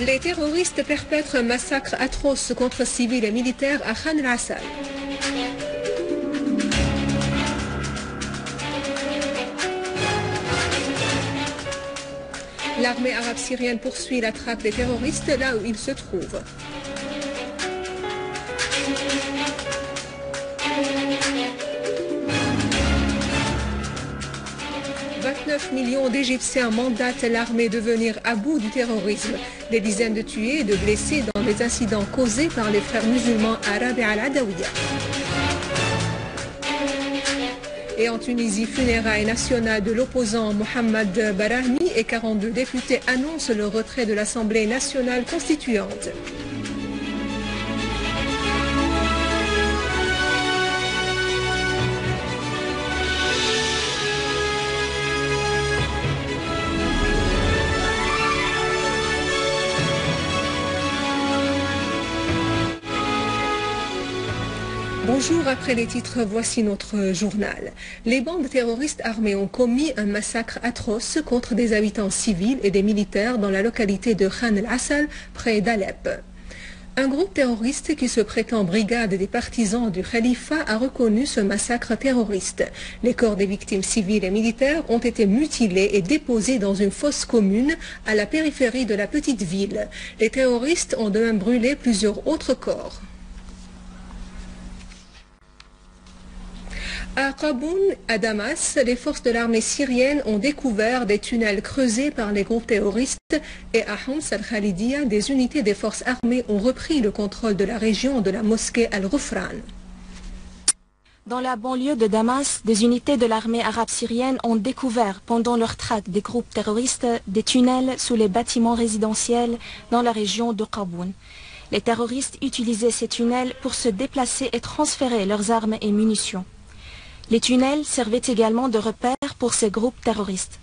Les terroristes perpètrent un massacre atroce contre civils et militaires à Khan al-Assal. L'armée arabe syrienne poursuit la traque des terroristes là où ils se trouvent. « 29 millions d'Égyptiens mandatent l'armée de venir à bout du terrorisme. Des dizaines de tués et de blessés dans des incidents causés par les frères musulmans arabes et al-Adawiya. » Et en Tunisie, funérailles nationales de l'opposant Mohamed Barahmi et 42 députés annoncent le retrait de l'Assemblée nationale constituante. Bonjour, après les titres, voici notre journal. Les bandes terroristes armées ont commis un massacre atroce contre des habitants civils et des militaires dans la localité de Khan al-Assal, près d'Alep. Un groupe terroriste qui se prétend brigade des partisans du Khalifa a reconnu ce massacre terroriste. Les corps des victimes civiles et militaires ont été mutilés et déposés dans une fosse commune à la périphérie de la petite ville. Les terroristes ont de même brûlé plusieurs autres corps. À Qaboun, à Damas, les forces de l'armée syrienne ont découvert des tunnels creusés par les groupes terroristes et à Homs al-Khalidia, des unités des forces armées ont repris le contrôle de la région de la mosquée Al-Ghufran. Dans la banlieue de Damas, des unités de l'armée arabe syrienne ont découvert pendant leur traque des groupes terroristes des tunnels sous les bâtiments résidentiels dans la région de Qaboun. Les terroristes utilisaient ces tunnels pour se déplacer et transférer leurs armes et munitions. Les tunnels servaient également de repères pour ces groupes terroristes.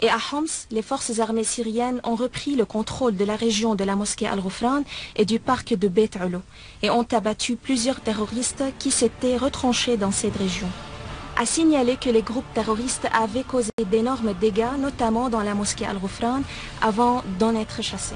Et à Homs, les forces armées syriennes ont repris le contrôle de la région de la mosquée Al-Ghufran et du parc de Beit Ulu et ont abattu plusieurs terroristes qui s'étaient retranchés dans cette région. A signalé que les groupes terroristes avaient causé d'énormes dégâts, notamment dans la mosquée Al-Ghufran, avant d'en être chassés.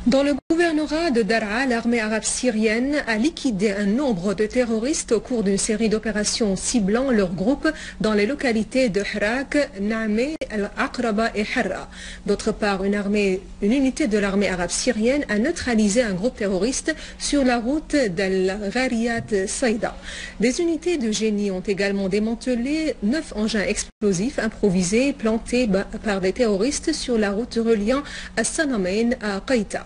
Dans le gouvernorat de Daraa, l'armée arabe syrienne a liquidé un nombre de terroristes au cours d'une série d'opérations ciblant leurs groupes dans les localités de Hirak, Naameh, Al-Aqraba et Harra. D'autre part, une unité de l'armée arabe syrienne a neutralisé un groupe terroriste sur la route d'Al-Ghariyat Saïda. Des unités de génie ont également démantelé 9 engins explosifs improvisés plantés par des terroristes sur la route reliant As-Sanamain à Qaïta.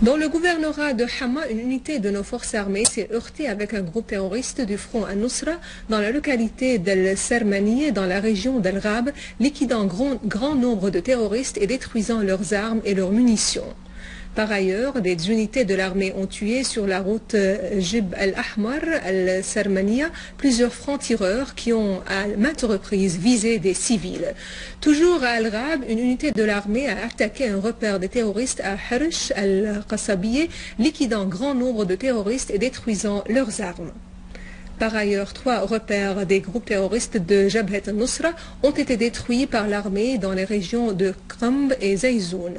Dans le gouvernorat de Hama, une unité de nos forces armées s'est heurtée avec un groupe terroriste du front Al-Nusra dans la localité d'Al-Sermaniye dans la région d'Al-Ghab, liquidant grand nombre de terroristes et détruisant leurs armes et leurs munitions. Par ailleurs, des unités de l'armée ont tué sur la route Jib al-Ahmar, al-Sermaniya, plusieurs francs-tireurs qui ont à maintes reprises visé des civils. Toujours à Al-Ghab, une unité de l'armée a attaqué un repère des terroristes à Harish al-Qasabiye, liquidant grand nombre de terroristes et détruisant leurs armes. Par ailleurs, 3 repères des groupes terroristes de Jabhat al-Nusra ont été détruits par l'armée dans les régions de Qamb et Zayzoun.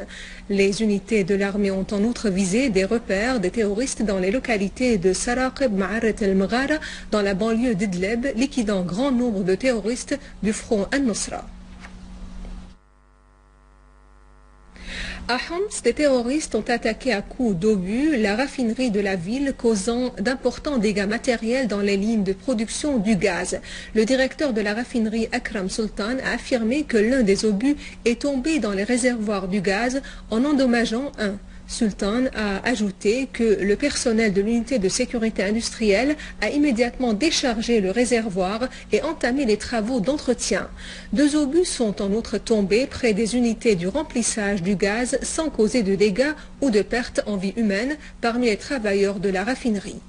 Les unités de l'armée ont en outre visé des repères des terroristes dans les localités de Saraqib, Ma'aret al-Maghara, dans la banlieue d'Idleb, liquidant grand nombre de terroristes du front al-Nusra. À Homs, des terroristes ont attaqué à coups d'obus la raffinerie de la ville, causant d'importants dégâts matériels dans les lignes de production du gaz. Le directeur de la raffinerie, Akram Sultan, a affirmé que l'un des obus est tombé dans les réservoirs du gaz en endommageant un. Sultan a ajouté que le personnel de l'unité de sécurité industrielle a immédiatement déchargé le réservoir et entamé les travaux d'entretien. 2 obus sont en outre tombés près des unités du remplissage du gaz sans causer de dégâts ou de pertes en vie humaine parmi les travailleurs de la raffinerie.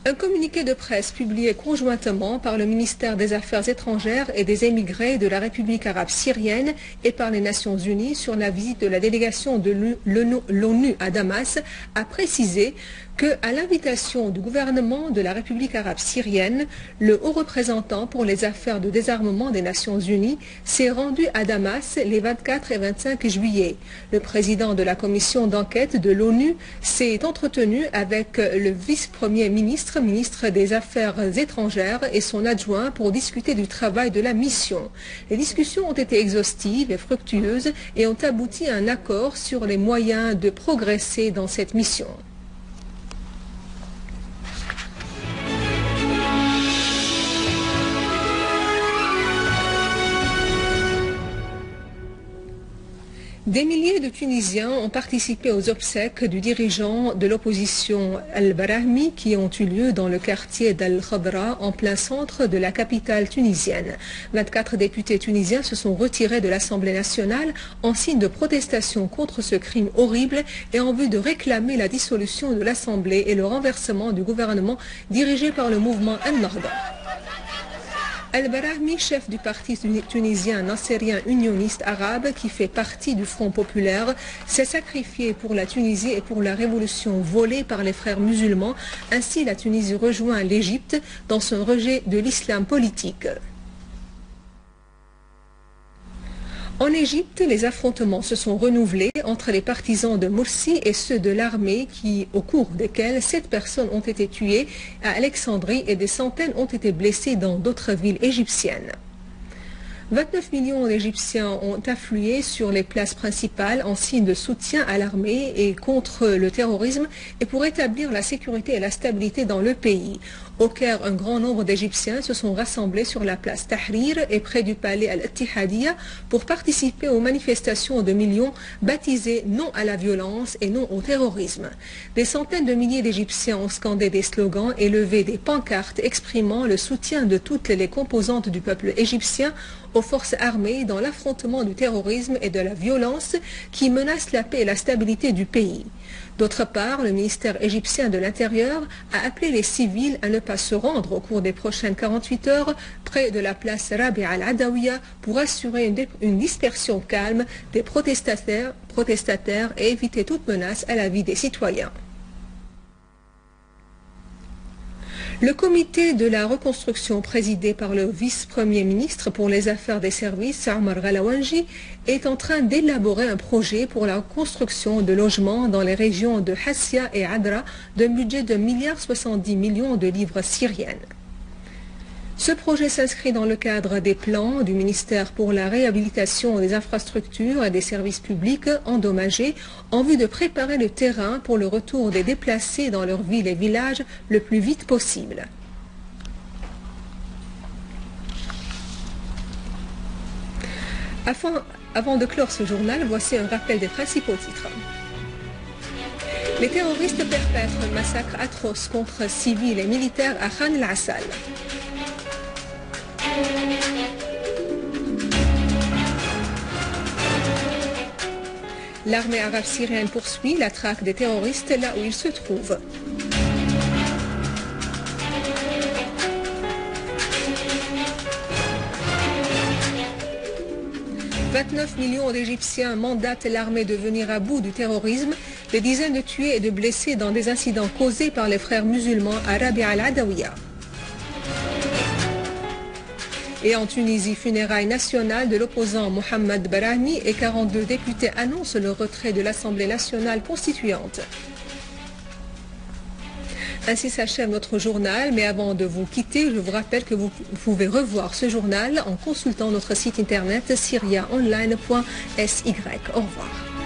Un communiqué de presse publié conjointement par le ministère des Affaires étrangères et des émigrés de la République arabe syrienne et par les Nations unies sur la visite de la délégation de l'ONU à Damas a précisé que, à l'invitation du gouvernement de la République arabe syrienne, le haut représentant pour les affaires de désarmement des Nations unies s'est rendu à Damas les 24 et 25 juillet. Le président de la commission d'enquête de l'ONU s'est entretenu avec le vice-premier ministre des Affaires étrangères et son adjoint pour discuter du travail de la mission. Les discussions ont été exhaustives et fructueuses et ont abouti à un accord sur les moyens de progresser dans cette mission. Des milliers de Tunisiens ont participé aux obsèques du dirigeant de l'opposition Al-Barahmi qui ont eu lieu dans le quartier d'Al-Khadra en plein centre de la capitale tunisienne. 24 députés tunisiens se sont retirés de l'Assemblée nationale en signe de protestation contre ce crime horrible et en vue de réclamer la dissolution de l'Assemblée et le renversement du gouvernement dirigé par le mouvement Al-Nahda. Al-Barahmi, chef du parti tunisien nassérien unioniste arabe qui fait partie du Front populaire, s'est sacrifié pour la Tunisie et pour la révolution volée par les frères musulmans. Ainsi, la Tunisie rejoint l'Égypte dans son rejet de l'islam politique. En Égypte, les affrontements se sont renouvelés entre les partisans de Morsi et ceux de l'armée au cours desquels 7 personnes ont été tuées à Alexandrie et des centaines ont été blessées dans d'autres villes égyptiennes. 29 millions d'Égyptiens ont afflué sur les places principales en signe de soutien à l'armée et contre le terrorisme et pour établir la sécurité et la stabilité dans le pays. Au Caire, un grand nombre d'Égyptiens se sont rassemblés sur la place Tahrir et près du palais Al-Ittihadiyya pour participer aux manifestations de millions baptisées non à la violence et non au terrorisme. Des centaines de milliers d'Égyptiens ont scandé des slogans et levé des pancartes exprimant le soutien de toutes les composantes du peuple égyptien aux forces armées dans l'affrontement du terrorisme et de la violence qui menacent la paix et la stabilité du pays. D'autre part, le ministère égyptien de l'Intérieur a appelé les civils à ne pas se rendre au cours des prochaines 48 heures près de la place Rabi al-Adawiya pour assurer une dispersion calme des protestataires et éviter toute menace à la vie des citoyens. Le comité de la reconstruction présidé par le vice-premier ministre pour les affaires des services, Omar Ghalawanji, est en train d'élaborer un projet pour la construction de logements dans les régions de Hassia et Adra d'un budget de 1,70 milliard de livres syriennes. Ce projet s'inscrit dans le cadre des plans du ministère pour la réhabilitation des infrastructures et des services publics endommagés en vue de préparer le terrain pour le retour des déplacés dans leurs villes et villages le plus vite possible. Avant de clore ce journal, voici un rappel des principaux titres. Les terroristes perpètrent un massacre atroce contre civils et militaires à Khan el-Assal. L'armée arabe syrienne poursuit la traque des terroristes là où ils se trouvent. « 29 millions d'Égyptiens mandatent l'armée de venir à bout du terrorisme. Des dizaines de tués et de blessés dans des incidents causés par les frères musulmans à Rabi al-Adawiya. » Et en Tunisie, funérailles nationales de l'opposant Mohamed Barahmi et 42 députés annoncent le retrait de l'Assemblée nationale constituante. Ainsi s'achève notre journal, mais avant de vous quitter, je vous rappelle que vous pouvez revoir ce journal en consultant notre site internet syriaonline.sy. Au revoir.